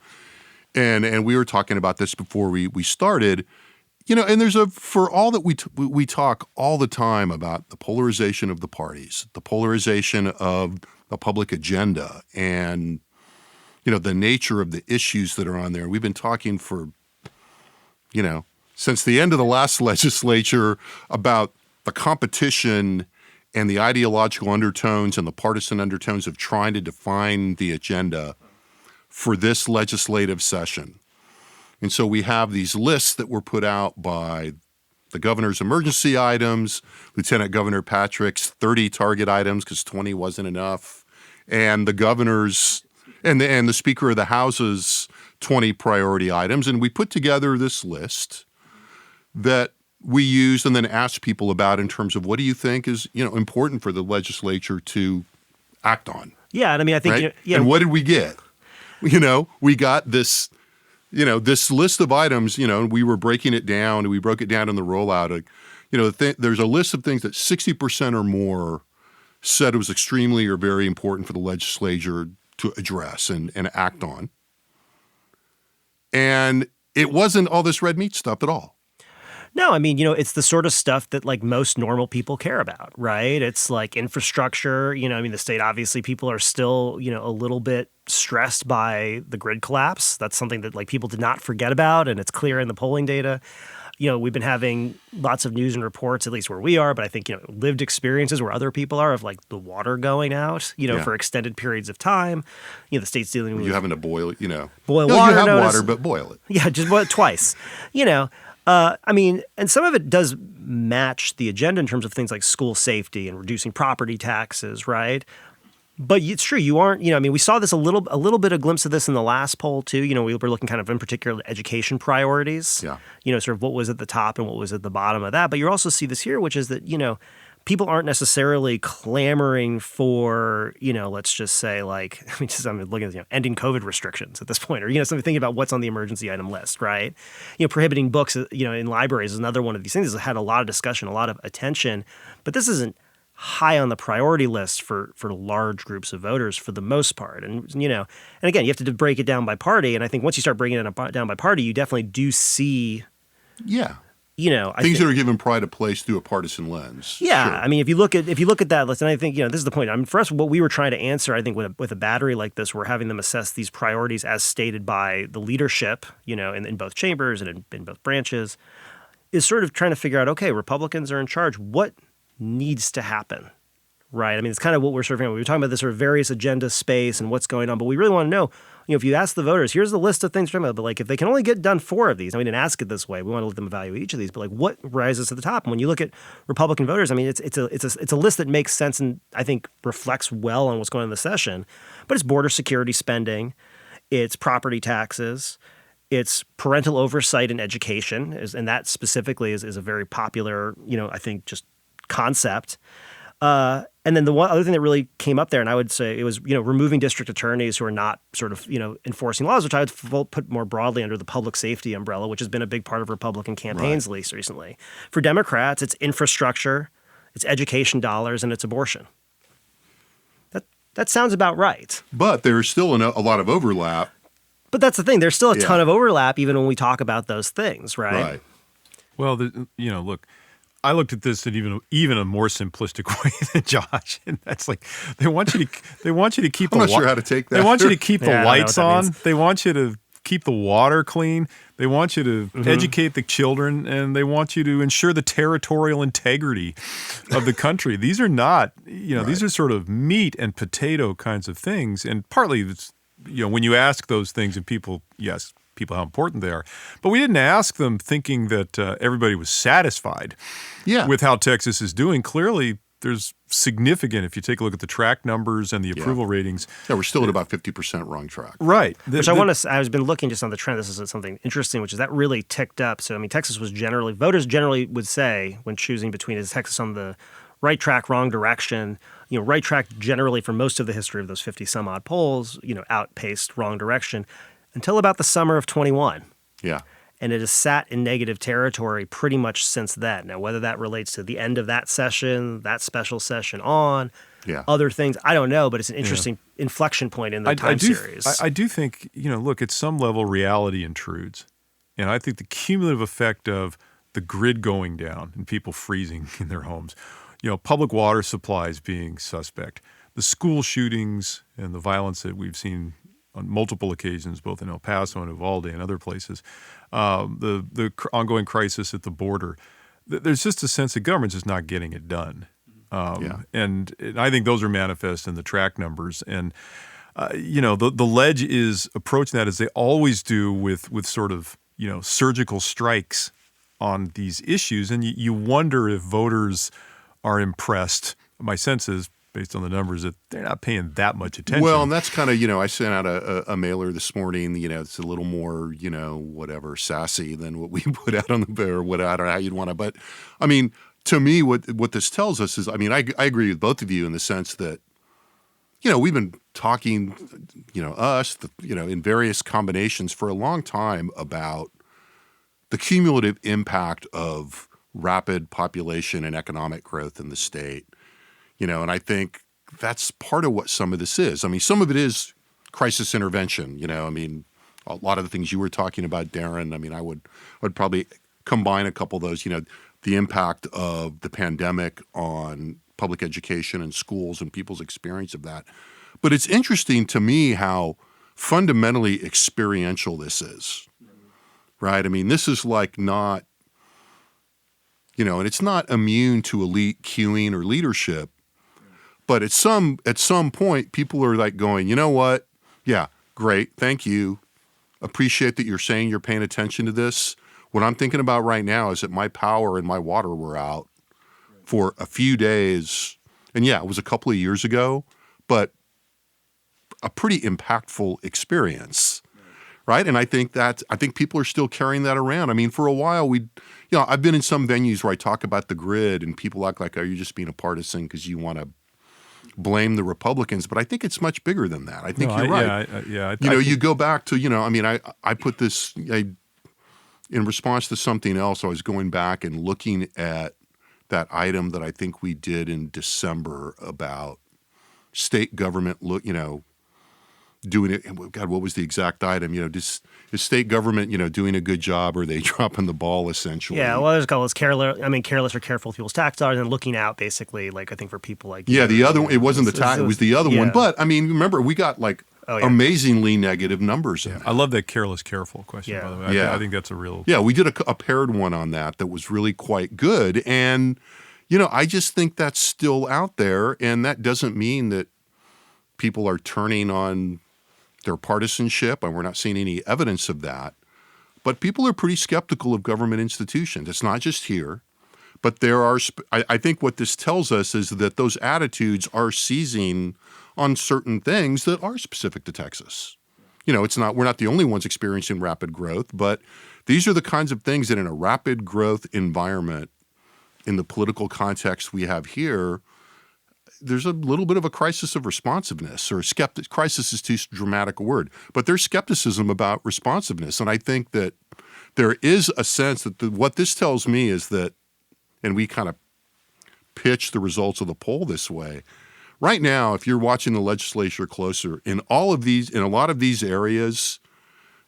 And we were talking about this before we started, and there's for all that we talk all the time about the polarization of the parties, the polarization of the public agenda, and, the nature of the issues that are on there. We've been talking for, since the end of the last legislature about the competition and the ideological undertones and the partisan undertones of trying to define the agenda for this legislative session. And so we have these lists that were put out by the governor's emergency items, Lieutenant Governor Patrick's 30 target items because 20 wasn't enough, and the governor's and the Speaker of the House's 20 priority items. And we put together this list that we used and then asked people about in terms of what do you think is, important for the legislature to act on. Yeah, and I think right? And what did we get? We got this, this list of items, and we were breaking it down, and we broke it down in the rollout. There's a list of things that 60% or more said it was extremely or very important for the legislature to address and act on. And it wasn't all this red meat stuff at all. No, it's the sort of stuff that like most normal people care about, right? It's like infrastructure, the state, obviously people are still, a little bit stressed by the grid collapse. That's something that like people did not forget about, and it's clear in the polling data. We've been having lots of news and reports, at least where we are, but I think, lived experiences where other people are of like the water going out, for extended periods of time. The state's dealing with— You having to boil, boil no, water. You have notice. water, but boil it. Yeah, just boil it twice, and some of it does match the agenda in terms of things like school safety and reducing property taxes, right? But it's true, you aren't, we saw this a little bit of glimpse of this in the last poll too. We were looking kind of in particular at education priorities, sort of what was at the top and what was at the bottom of that. But you also see this here, which is that, people aren't necessarily clamoring for, let's just say like, I'm looking at, ending COVID restrictions at this point, or, something thinking about what's on the emergency item list, right? Prohibiting books, in libraries is another one of these things that had a lot of discussion, a lot of attention, but this isn't high on the priority list for large groups of voters for the most part. And, and again, you have to break it down by party. And I think once you start breaking it down by party, you definitely do see, things that are given pride of place through a partisan lens. Yeah, Sure. I mean, if you look at that list, and I think this is the point. I mean, for us, what we were trying to answer, I think, with a battery like this, we're having them assess these priorities as stated by the leadership, in both chambers and in both branches, is sort of trying to figure out, okay, Republicans are in charge. What needs to happen? Right. I mean, it's kind of what we're sort of, we were talking about this sort of various agenda space and what's going on, but we really want to know, if you ask the voters, here's the list of things we're talking about, but like if they can only get done 4 of these, and we didn't ask it this way, we want to let them evaluate each of these, but like what rises to the top? And when you look at Republican voters, I mean, it's a list that makes sense and I think reflects well on what's going on in the session, but it's border security spending, it's property taxes, it's parental oversight in education, and that specifically is a very popular, I think just concept. And then the one other thing that really came up there, and I would say it was, removing district attorneys who are not sort of, enforcing laws, which I would put more broadly under the public safety umbrella, which has been a big part of Republican campaigns recently. For Democrats, it's infrastructure, it's education dollars, and it's abortion. That sounds about right. But there's still a lot of overlap. But that's the thing. There's still a ton of overlap even when we talk about those things, right? Right. Well, look, I looked at this in even a more simplistic way than Josh, and that's like they want you to keep. I'm not sure how to take that. They want you to keep the lights on. Means. They want you to keep the water clean. They want you to educate the children, and they want you to ensure the territorial integrity of the country. These are not, these are sort of meat and potato kinds of things, and partly it's, when you ask those things, and people how important they are. But we didn't ask them thinking that everybody was satisfied with how Texas is doing. Clearly, there's significant, if you take a look at the track numbers and the approval ratings. Yeah, we're still at about 50% wrong track. Right. I've been looking just on the trend. This is something interesting, which is that really ticked up. So, I mean, voters generally would say when choosing between is Texas on the right track, wrong direction. Right track generally for most of the history of those 50 some odd polls, outpaced wrong direction. Until about the summer of 21. Yeah. And it has sat in negative territory pretty much since then. Now, whether that relates to the end of that session, that special session other things, I don't know, but it's an interesting inflection point in the time series. I do think, look, at some level, reality intrudes. And I think the cumulative effect of the grid going down and people freezing in their homes, public water supplies being suspect, the school shootings and the violence that we've seen on multiple occasions, both in El Paso and Uvalde and other places, the ongoing crisis at the border. There's just a sense that government's just not getting it done. And I think those are manifest in the track numbers. And, the ledge is approaching that as they always do with sort of, surgical strikes on these issues. And you wonder if voters are impressed. My sense is, based on the numbers, that they're not paying that much attention. Well, and that's kind of, I sent out a mailer this morning, it's a little more, sassy than what we put out on the, or what, I don't know how you'd want to, but I mean, to me, what this tells us is, I mean, I agree with both of you in the sense that, we've been talking, in various combinations for a long time about the cumulative impact of rapid population and economic growth in the state. And I think that's part of what some of this is. I mean, some of it is crisis intervention. I mean, a lot of the things you were talking about, Daron, I mean, I would probably combine a couple of those, the impact of the pandemic on public education and schools and people's experience of that. But it's interesting to me how fundamentally experiential this is, right? I mean, this is like not, and it's not immune to elite queuing or leadership. But at some point, people are like going, you know what? Yeah, great. Thank you. Appreciate that you're saying you're paying attention to this. What I'm thinking about right now is that my power and my water were out for a few days. And yeah, it was a couple of years ago, but a pretty impactful experience, right? And I think people are still carrying that around. I mean, for a while, I've been in some venues where I talk about the grid and people act like, are you just being a partisan because you want to blame the Republicans, but I think it's much bigger than that. I think you're right. You go back to, I put this in response to something else. I was going back and looking at that item that I think we did in December about state government, doing it. God, what was the exact item? Is state government, doing a good job, or are they dropping the ball essentially? Yeah, well, there's a couple. It's careless or careful with people's tax dollars, and looking out basically. Like I think for people like the other one, it wasn't the tax, it was the other one. But I mean, remember we got amazingly negative numbers in it. I love that careless, careful question. By the way, I think that's a real. Yeah, we did a paired one on that was really quite good, and I just think that's still out there, and that doesn't mean that people are turning on their partisanship, and we're not seeing any evidence of that. But people are pretty skeptical of government institutions. It's not just here, but there are. I think what this tells us is that those attitudes are seizing on certain things that are specific to Texas. It's not. We're not the only ones experiencing rapid growth, but these are the kinds of things that, in a rapid growth environment, in the political context we have here, there's a little bit of a crisis of responsiveness, or crisis is too dramatic a word, but there's skepticism about responsiveness. And I think that there is a sense that what this tells me is that, and we kind of pitch the results of the poll this way, right now, if you're watching the legislature closer, in a lot of these areas,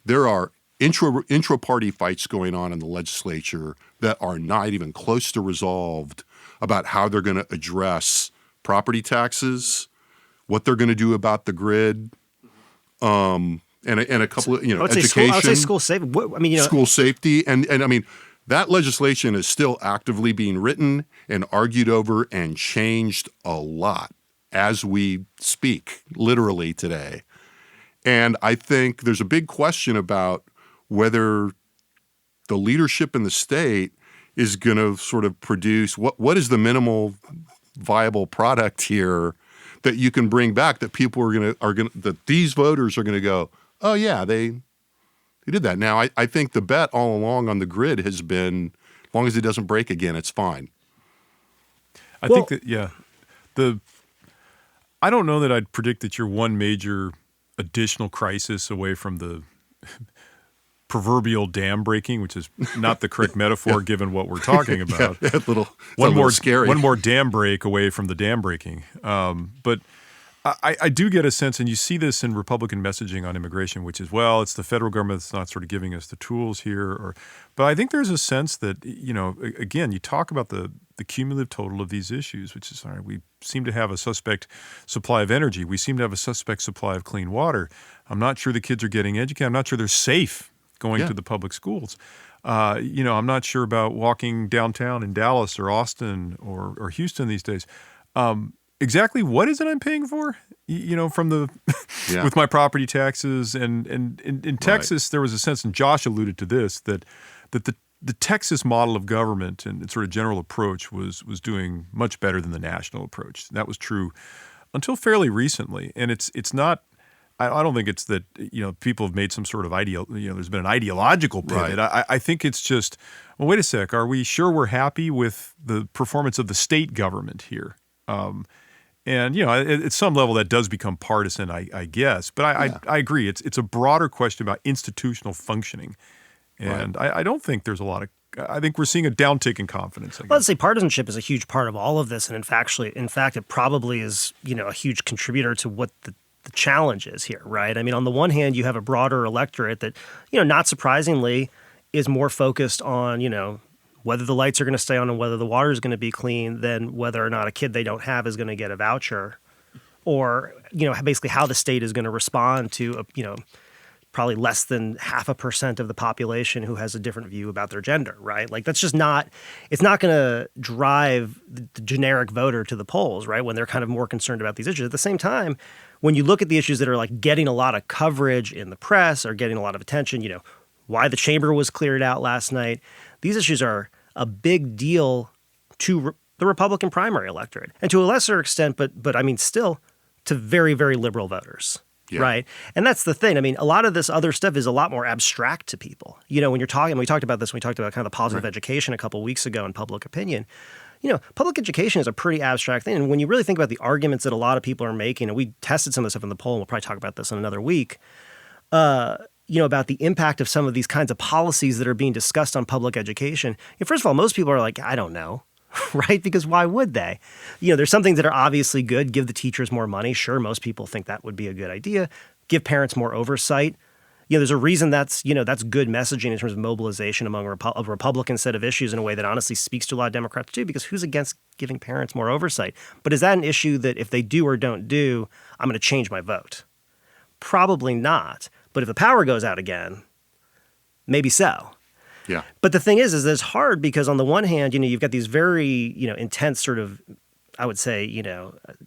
there are intra-party fights going on in the legislature that are not even close to resolved about how they're going to address property taxes, what they're going to do about the grid, and a couple of education. I would say school safety. School safety, and I mean that legislation is still actively being written and argued over and changed a lot as we speak, literally today. And I think there's a big question about whether the leadership in the state is going to sort of produce what is the minimal viable product here that you can bring back that people are going to that these voters are going to go, oh yeah, they did that. Now I think the bet all along on the grid has been, as long as it doesn't break again, it's fine. I think that I don't know that I'd predict that you're one major additional crisis away from the proverbial dam breaking, which is not the correct metaphor given what we're talking about. One more scary. One more dam break away from the dam breaking. But I do get a sense, and you see this in Republican messaging on immigration, which is, well, it's the federal government that's not sort of giving us the tools here. But I think there's a sense that, again, you talk about the cumulative total of these issues, which is, all right, we seem to have a suspect supply of energy. We seem to have a suspect supply of clean water. I'm not sure the kids are getting educated. I'm not sure they're safe going to the public schools. I'm not sure about walking downtown in Dallas or Austin or Houston these days. Exactly what is it I'm paying for? From the with my property taxes, and in Texas there was a sense, and Josh alluded to this, that the Texas model of government and sort of general approach was doing much better than the national approach. That was true until fairly recently, and it's not. I don't think it's that people have made some sort of there's been an ideological pivot. Right. I think it's just, well, wait a sec. Are we sure we're happy with the performance of the state government here? And at some level that does become partisan, I guess. But I agree. It's a broader question about institutional functioning, and I don't think there's a lot of. I think we're seeing a downtick in confidence. Well, I'd say partisanship is a huge part of all of this, and in fact, it probably is a huge contributor to what the challenge is here, right? I mean, on the one hand, you have a broader electorate that, not surprisingly, is more focused on, whether the lights are going to stay on and whether the water is going to be clean than whether or not a kid they don't have is going to get a voucher, or, basically how the state is going to respond to, probably less than 0.5% of the population who has a different view about their gender, right? Like that's just not, it's not going to drive the generic voter to the polls, right? When they're kind of more concerned about these issues. At the same time, when you look at the issues that are like getting a lot of coverage in the press or getting a lot of attention, why the chamber was cleared out last night, these issues are a big deal to the Republican primary electorate, and to a lesser extent, but I mean still to very, very liberal voters. Yeah. Right. And that's the thing. I mean, a lot of this other stuff is a lot more abstract to people. When you're talking, we talked about this when we talked about kind of the positive education a couple of weeks ago in public opinion. Public education is a pretty abstract thing. And when you really think about the arguments that a lot of people are making, and we tested some of the stuff in the poll, and we'll probably talk about this in another week, about the impact of some of these kinds of policies that are being discussed on public education. First of all, most people are like, I don't know. Right? Because why would they? There's some things that are obviously good. Give the teachers more money. Sure, most people think that would be a good idea. give parents more oversight. There's a reason that's good messaging in terms of mobilization among a Republican set of issues in a way that honestly speaks to a lot of Democrats too, because who's against giving parents more oversight? But is that an issue that if they do or don't do, I'm going to change my vote? Probably not. But if the power goes out again, maybe so. Yeah. But the thing is that it's hard because on the one hand, you've got these very, intense sort of, I would say,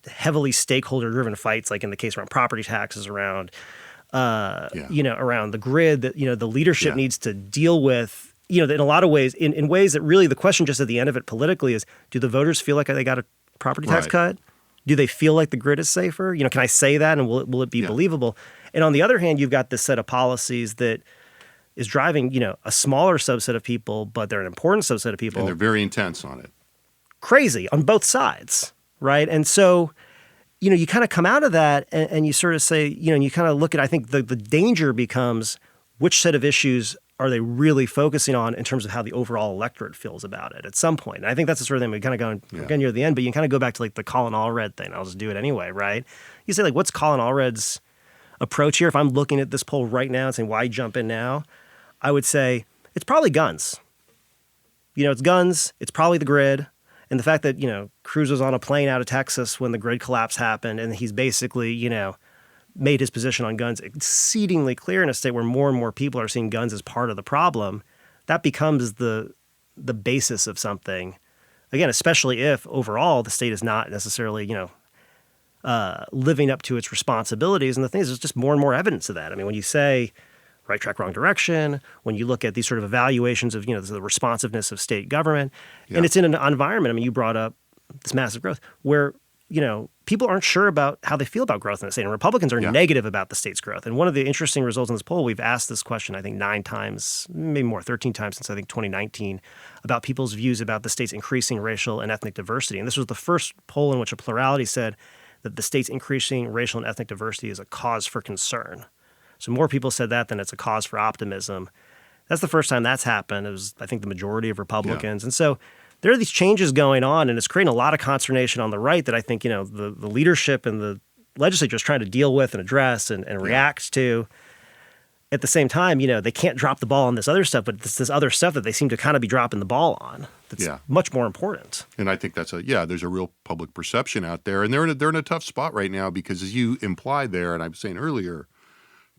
heavily stakeholder-driven fights, like in the case around property taxes, around around the grid that, the leadership needs to deal with, that in a lot of ways, in ways that really the question just at the end of it politically is, do the voters feel like they got a property tax cut? Do they feel like the grid is safer? Can I say that and will it be believable? And on the other hand, you've got this set of policies that is driving, a smaller subset of people, but they're an important subset of people. And they're very intense on it. Crazy on both sides, right? And so you kind of come out of that and you sort of say, and you kind of look at, I think the danger becomes which set of issues are they really focusing on in terms of how the overall electorate feels about it at some point. And I think that's the sort of thing we kind of go, again, near the end, but you kind of go back to like the Collin Allred thing. I'll just do it anyway, right? You say like, what's Collin Allred's approach here? If I'm looking at this poll right now and saying, why jump in now? I would say it's probably guns. It's guns, it's probably the grid. And the fact that, Cruz was on a plane out of Texas when the grid collapse happened, and he's basically, made his position on guns exceedingly clear in a state where more and more people are seeing guns as part of the problem, that becomes the basis of something. Again, especially if overall the state is not necessarily, living up to its responsibilities. And the thing is, there's just more and more evidence of that. I mean, when you say right track, wrong direction, when you look at these sort of evaluations of, the responsiveness of state government, and it's in an environment, I mean, you brought up this massive growth where, people aren't sure about how they feel about growth in the state, and Republicans are negative about the state's growth. And one of the interesting results in this poll, we've asked this question, I think 9 times, maybe more, 13 times since I think 2019, about people's views about the state's increasing racial and ethnic diversity. And this was the first poll in which a plurality said that the state's increasing racial and ethnic diversity is a cause for concern. So more people said that than it's a cause for optimism. That's the first time that's happened. It was, I think, the majority of Republicans. And so there are these changes going on, and it's creating a lot of consternation on the right that I think, the leadership and the legislature is trying to deal with and address and react to. At the same time, they can't drop the ball on this other stuff, but it's this other stuff that they seem to kind of be dropping the ball on that's much more important. And I think that's there's a real public perception out there. And they're in a tough spot right now because, as you implied there, and I was saying earlier,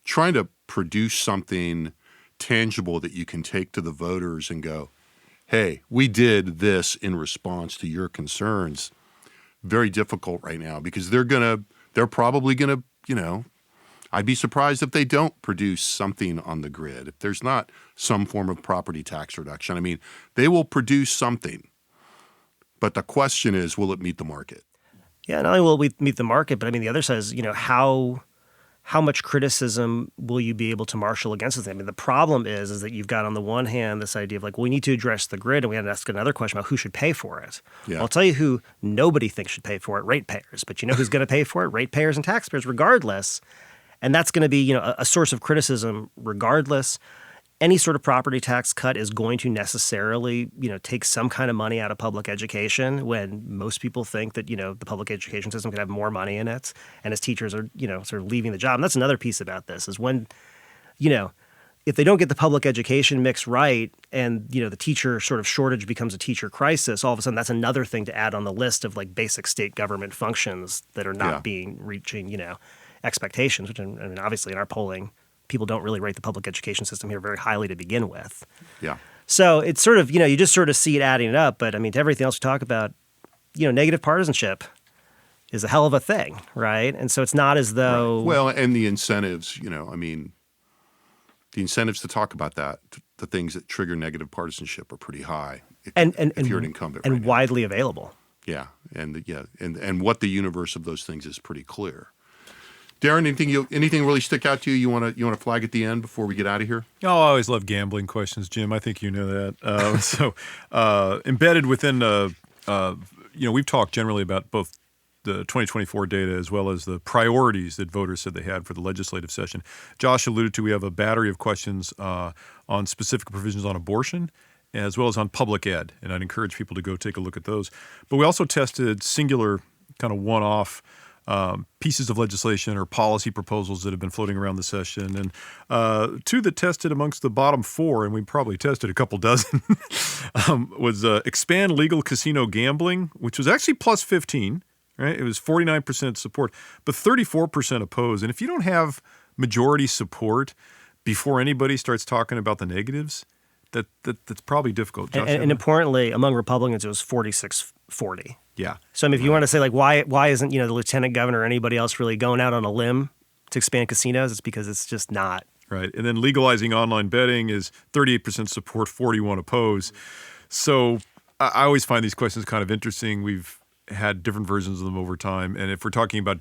trying to produce something tangible that you can take to the voters and go, hey, we did this in response to your concerns. Very difficult right now because they're probably gonna, I'd be surprised if they don't produce something on the grid. If there's not some form of property tax reduction, I mean, they will produce something. But the question is, will it meet the market? Yeah, not only will we meet the market, but I mean, the other side is, how much criticism will you be able to marshal against this? I mean, the problem is that you've got on the one hand this idea of like, well, we need to address the grid, and we have to ask another question about who should pay for it. Yeah. I'll tell you who nobody thinks should pay for it: ratepayers. But you know who's going to pay for it? Ratepayers and taxpayers, regardless. And that's going to be, a source of criticism regardless. Any sort of property tax cut is going to necessarily, take some kind of money out of public education when most people think that, the public education system could have more money in it. And as teachers are, sort of leaving the job. And that's another piece about this is when, if they don't get the public education mix right and, the teacher sort of shortage becomes a teacher crisis, all of a sudden that's another thing to add on the list of like basic state government functions that are not reaching, expectations, which I mean, obviously in our polling, people don't really rate the public education system here very highly to begin with. Yeah. So it's sort of, you just sort of see it adding it up. But I mean, to everything else we talk about, negative partisanship is a hell of a thing, right? And so it's not as though... Right. Well, and the incentives, the incentives to talk about that, the things that trigger negative partisanship are pretty high if you're an incumbent. And widely available. Yeah. And what the universe of those things is pretty clear. Daron, anything really stick out to you? You want to flag at the end before we get out of here? Oh, I always love gambling questions, Jim. I think you know that. So embedded within, we've talked generally about both the 2024 data as well as the priorities that voters said they had for the legislative session. Josh alluded to we have a battery of questions on specific provisions on abortion as well as on public ed, and I'd encourage people to go take a look at those. But we also tested singular kind of one-off pieces of legislation or policy proposals that have been floating around the session. And two that tested amongst the bottom four, and we probably tested a couple dozen, was expand legal casino gambling, which was actually plus 15, right? It was 49% support, but 34% opposed. And if you don't have majority support before anybody starts talking about the negatives, that's probably difficult. Josh, and importantly, among Republicans, it was 46-40. Yeah. So I mean, if you want to say like why isn't the lieutenant governor or anybody else really going out on a limb to expand casinos? It's because it's just not. Right. And then legalizing online betting is 38% support, 41 opposed. So I always find these questions kind of interesting. We've had different versions of them over time. And if we're talking about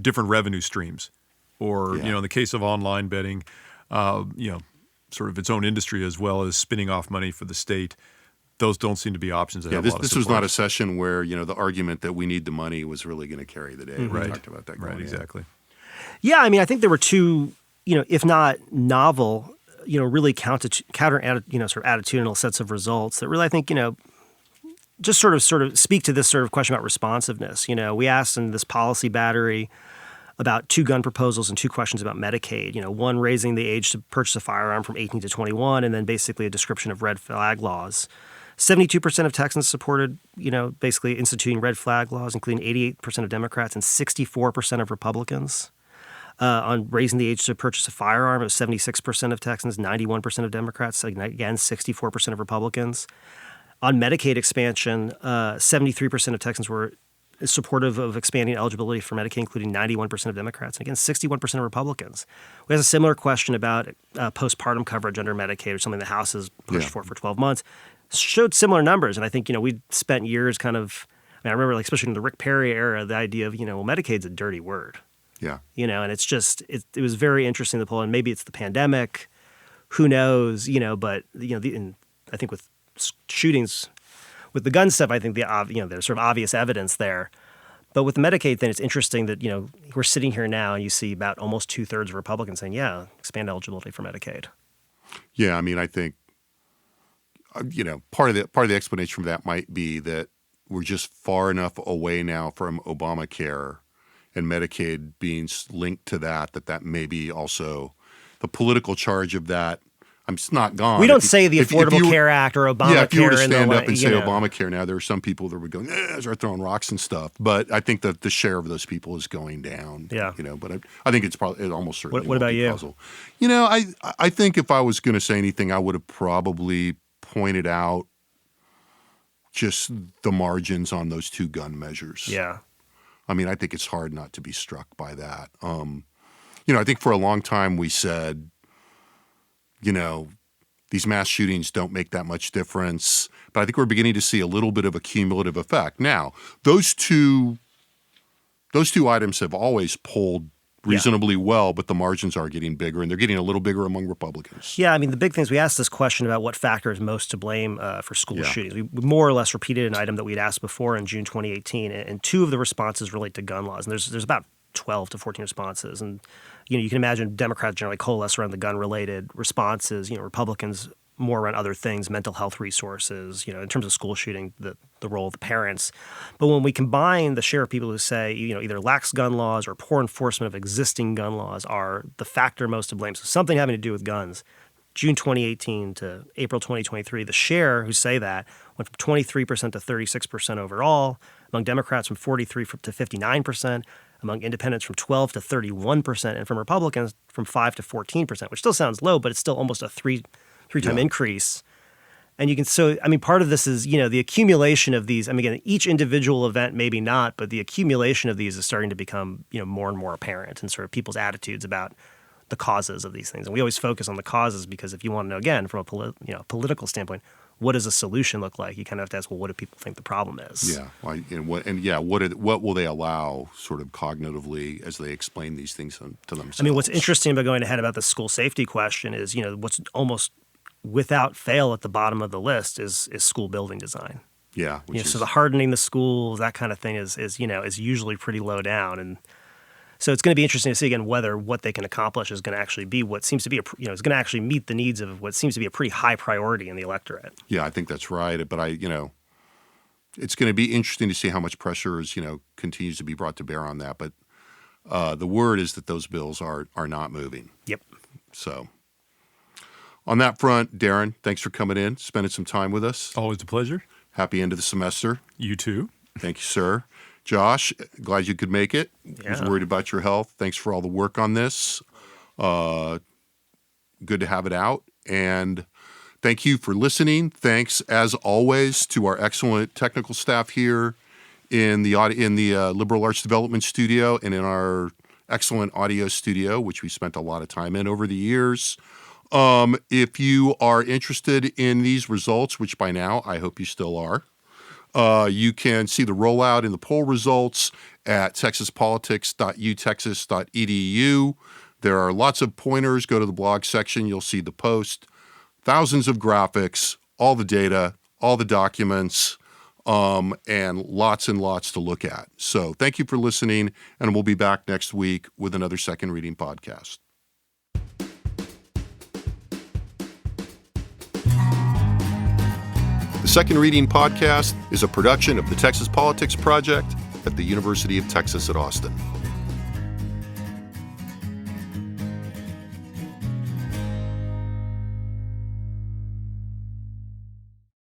different revenue streams or, in the case of online betting, sort of its own industry as well as spinning off money for the state, those don't seem to be options that have a lot of this support. was not a session where, the argument that we need the money was really going to carry the day. Mm-hmm. We talked about that going in. Exactly. Yeah, I mean, I think there were two, if not novel, really counter sort of attitudinal sets of results that really, I think, just sort of speak to this sort of question about responsiveness. We asked in this policy battery about 2 gun proposals and 2 questions about Medicaid. One raising the age to purchase a firearm from 18 to 21, and then basically a description of red flag laws. 72% of Texans supported, basically instituting red flag laws, including 88% of Democrats and 64% of Republicans. On raising the age to purchase a firearm, it was 76% of Texans, 91% of Democrats, again, 64% of Republicans. On Medicaid expansion, 73% of Texans were supportive of expanding eligibility for Medicaid, including 91% of Democrats, and again, 61% of Republicans. We had a similar question about postpartum coverage under Medicaid, or something the House has pushed for 12 months. Showed similar numbers, and I think, we spent years kind of, I remember, especially in the Rick Perry era, the idea of, well, Medicaid's a dirty word. Yeah. And it's just, it was very interesting, the poll, and maybe it's the pandemic, who knows, but, and I think with shootings, with the gun stuff, I think there's sort of obvious evidence there. But with Medicaid, then it's interesting that, we're sitting here now and you see about almost 2/3 of Republicans saying, yeah, expand eligibility for Medicaid. Yeah, I mean, I think, part of the explanation for that might be that we're just far enough away now from Obamacare and Medicaid being linked to that may be also the political charge of that. I'm just not gone. We don't say the Affordable Care Act or Obamacare. Yeah, if you were to stand up and say Obamacare now, there are some people that would go, start throwing rocks and stuff. But I think that the share of those people is going down. Yeah. But I think it almost certainly What about you? Puzzle. I think if I was going to say anything, I would have probably pointed out just the margins on those 2 gun measures. Yeah. I mean, I think it's hard not to be struck by that. I think for a long time we said, these mass shootings don't make that much difference. But I think we're beginning to see a little bit of a cumulative effect. Now, those two items have always polled reasonably well, but the margins are getting bigger, and they're getting a little bigger among Republicans. Yeah, I mean, the big things, we asked this question about what factor is most to blame for school shootings. We more or less repeated an item that we'd asked before in June 2018, and 2 of the responses relate to gun laws. And there's about 12 to 14 responses. And, you can imagine Democrats generally coalesce around the gun-related responses, Republicans more around other things, mental health resources, in terms of school shooting, the role of the parents. But when we combine the share of people who say, either lax gun laws or poor enforcement of existing gun laws are the factor most to blame, so something having to do with guns, June 2018 to April 2023, the share who say that went from 23% to 36% overall, among Democrats from 43% to 59%, among independents from 12% to 31%, and from Republicans from 5% to 14%, which still sounds low, but it's still almost a three-time increase. And part of this is, the accumulation of these. I mean, again, each individual event, maybe not, but the accumulation of these is starting to become, more and more apparent in sort of people's attitudes about the causes of these things. And we always focus on the causes because if you want to know, again, from a political standpoint, what does a solution look like? You kind of have to ask, well, what do people think the problem is? Yeah, what will they allow sort of cognitively as they explain these things to themselves? I mean, what's interesting about going ahead about the school safety question is, what's almost without fail at the bottom of the list is school building design. Yeah, so the hardening the schools, that kind of thing is usually pretty low down, and so it's going to be interesting to see again whether what they can accomplish is going to actually be what seems to be is going to actually meet the needs of what seems to be a pretty high priority in the electorate. Yeah, I think that's right. But it's going to be interesting to see how much pressure continues to be brought to bear on that. But The word is that those bills are not moving. Yep. So on that front, Daron, thanks for coming in, spending some time with us. Always a pleasure. Happy end of the semester. You too. Thank you, sir. Josh, glad you could make it. Was worried about your health. Thanks for all the work on this. Good to have it out. And thank you for listening. Thanks, as always, to our excellent technical staff here in the Liberal Arts Development Studio and in our excellent audio studio, which we spent a lot of time in over the years. If you are interested in these results, which by now I hope you still are, you can see the rollout in the poll results at texaspolitics.utexas.edu. There are lots of pointers. Go to the blog section. You'll see the post. Thousands of graphics, all the data, all the documents, and lots to look at. So thank you for listening, and we'll be back next week with another Second Reading podcast. The Second Reading podcast is a production of the Texas Politics Project at the University of Texas at Austin.